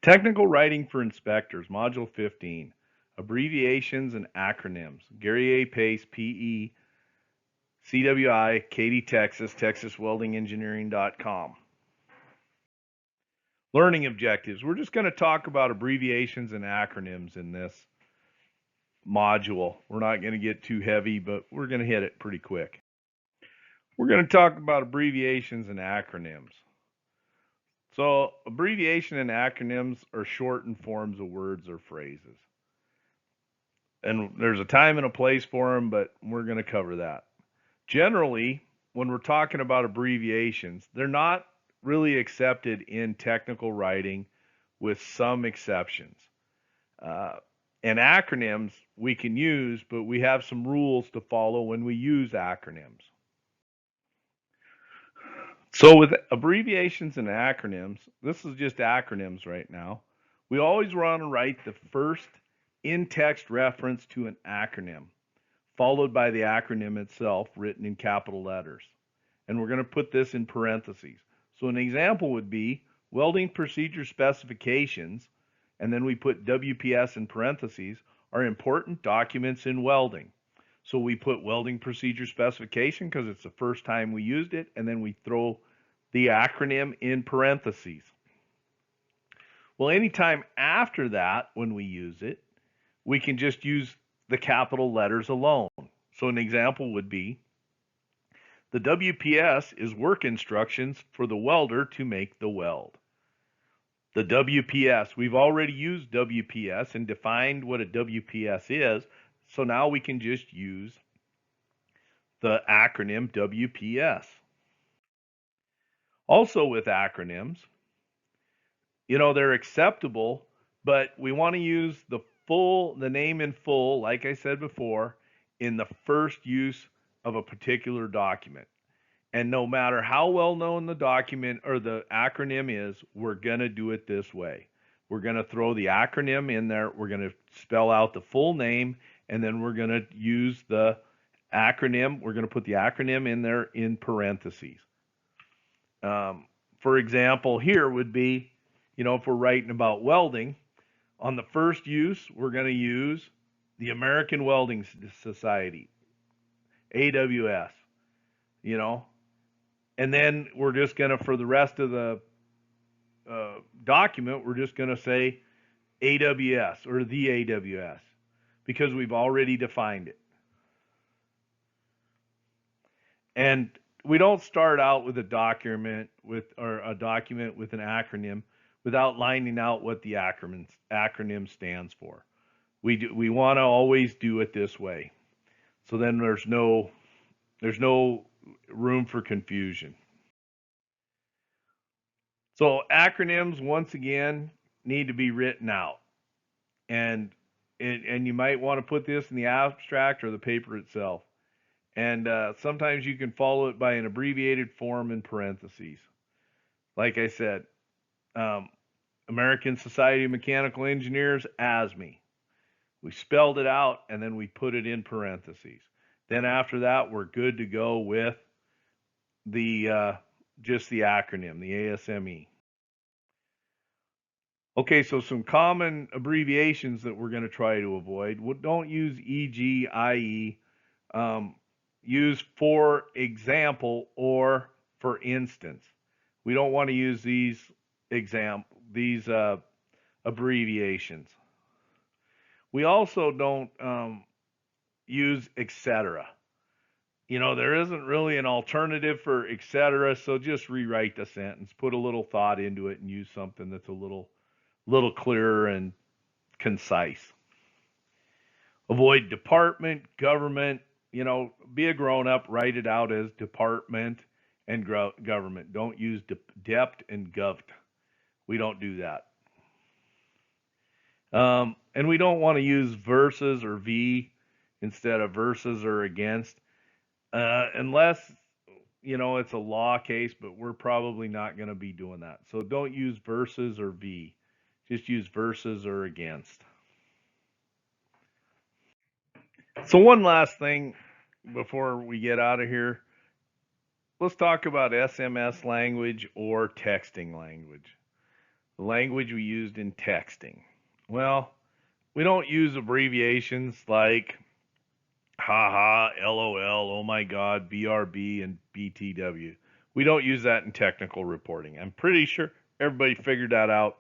Technical Writing for Inspectors, Module 15, Abbreviations and Acronyms, Gary A. Pace, P.E., CWI, Katy, Texas, TexasWeldingEngineering.com. Learning objectives. We're just going to talk about abbreviations and acronyms in this module. We're not going to get too heavy, but we're going to hit it pretty quick. We're going to talk about abbreviations and acronyms. So, abbreviation and acronyms are shortened forms of words or phrases. And there's a time and a place for them, but we're going to cover that. Generally, when we're talking about abbreviations, they're not really accepted in technical writing with some exceptions. And acronyms we can use, but we have some rules to follow when we use acronyms. So with abbreviations and acronyms, this is just acronyms right now. We always want to write the first in-text reference to an acronym, followed by the acronym itself written in capital letters. And we're going to put this in parentheses. So an example would be welding procedure specifications, and then we put WPS in parentheses, are important documents in welding. So we put welding procedure specification because it's the first time we used it, and then we throw the acronym in parentheses. Well, anytime after that, when we use it, we can just use the capital letters alone. So an example would be, the WPS is work instructions for the welder to make the weld. The WPS, we've already used WPS and defined what a WPS is, so now we can just use the acronym WPS. Also with acronyms, they're acceptable, but we want to use the name in full, like I said before, in the first use of a particular document. And no matter how well known the document or the acronym is, we're going to do it this way. We're going to throw the acronym in there. We're going to spell out the full name, and then we're going to use the acronym. We're going to put the acronym in there in parentheses. For example, here would be, if we're writing about welding, on the first use, we're going to use the American Welding Society, AWS, and then we're just going to, for the rest of the document, we're just going to say AWS or the AWS because we've already defined it. And we don't start out with a document with an acronym without lining out what the acronym stands for. We want to always do it this way. So then there's no room for confusion. So acronyms, once again, need to be written out. And you might want to put this in the abstract or the paper itself. And sometimes you can follow it by an abbreviated form in parentheses. Like I said, American Society of Mechanical Engineers, ASME. We spelled it out and then we put it in parentheses. Then after that, we're good to go with the just the acronym, the ASME. Okay, so some common abbreviations that we're going to try to avoid. Don't use e.g., i.e. Use for example or for instance. We don't want to use these abbreviations. We also don't use etc. There isn't really an alternative for etc. So just rewrite the sentence, put a little thought into it, and use something that's a little clearer and concise. Avoid department, government. Be a grown up, write it out as department and government. Don't use dept and govt. We don't do that. And we don't want to use versus or v instead of versus or against, unless, it's a law case, but we're probably not going to be doing that. So don't use versus or v. Just use versus or against. So one last thing before we get out of here, let's talk about SMS language or texting language. the language we used in texting. Well, we don't use abbreviations like haha, LOL, oh my god, BRB, and BTW. We don't use that in technical reporting. I'm pretty sure everybody figured that out,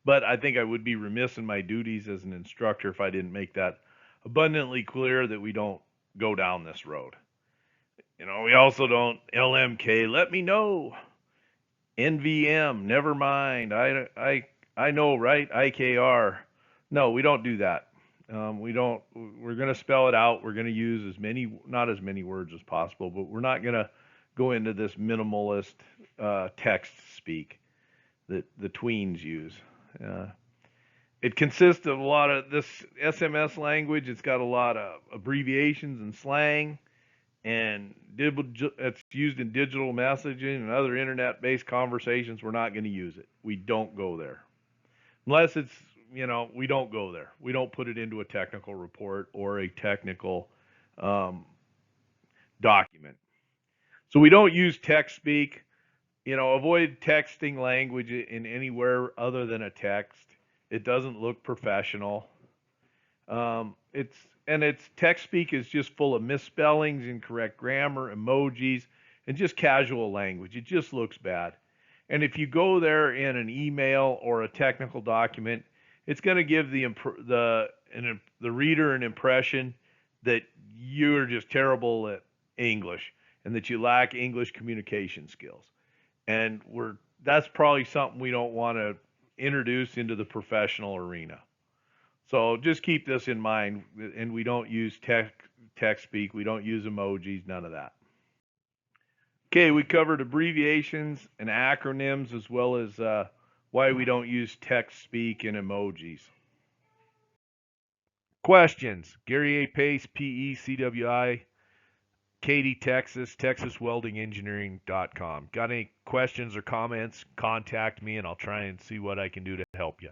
but I think I would be remiss in my duties as an instructor if I didn't make that abundantly clear that we don't go down this road. We also don't LMK, let me know. NVM, never mind. I know, right? IKR. No, we don't do that. We don't. We're going to spell it out. We're going to use not as many words as possible, but we're not going to go into this minimalist text speak that the tweens use. It consists of a lot of this SMS language. It's got a lot of abbreviations and slang, and it's used in digital messaging and other internet-based conversations. We're not going to use it. We don't go there. Unless it's, we don't go there. We don't put it into a technical report or a technical document. So we don't use text speak. Avoid texting language in anywhere other than a text. It doesn't look professional. It's text speak is just full of misspellings, incorrect grammar, emojis, and just casual language. It just looks bad. And if you go there in an email or a technical document, it's going to give the reader an impression that you're just terrible at English and that you lack English communication skills. And that's probably something we don't want to introduce into the professional arena. So just keep this in mind, and we don't use text speak, we don't use emojis, none of that. Okay, we covered abbreviations and acronyms as well as why we don't use text speak and emojis. Questions? Gary A. Pace, PE, CWI, Katy, Texas, TexasWeldingEngineering.com. Got any questions or comments? Contact me and I'll try and see what I can do to help you.